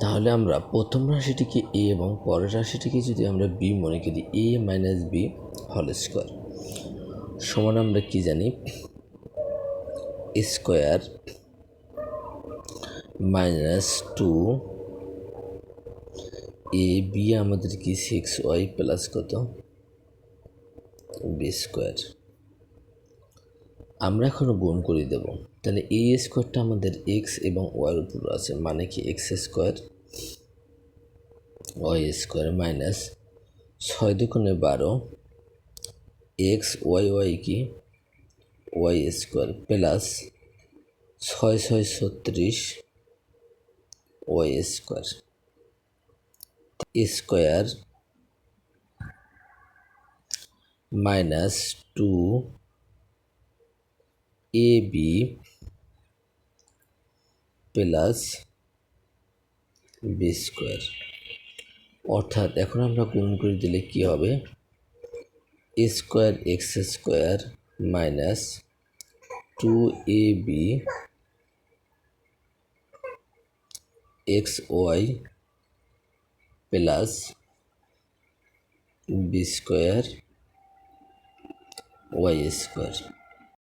তাহলে আমরা প্রথম রাশিটিকে এ এবং পরের রাশিটিকে যদি আমরা বি মনে করি, এ মাইনাস বি হোল স্কোয়ার সমান আমরা কি জানি, square minus two a B আমাদের কি 6y প্লাস কত বি স্কোয়ার। আমরা এখনও গুণ করে দেব, তাহলে এ স্কোয়ারটা আমাদের এক্স এবং ওয়াইয়ের উপর আছে, মানে কি x square y square minus 6 দুগুণে 12 এক্স ওয়াই ওয়াই কি y square plus 6 6 36 y square square minus two a b plus b square. অর্থাৎ এখন আমরা গুণ করে দিলে কি হবে, a square x square minus two a b x y plus b square y square.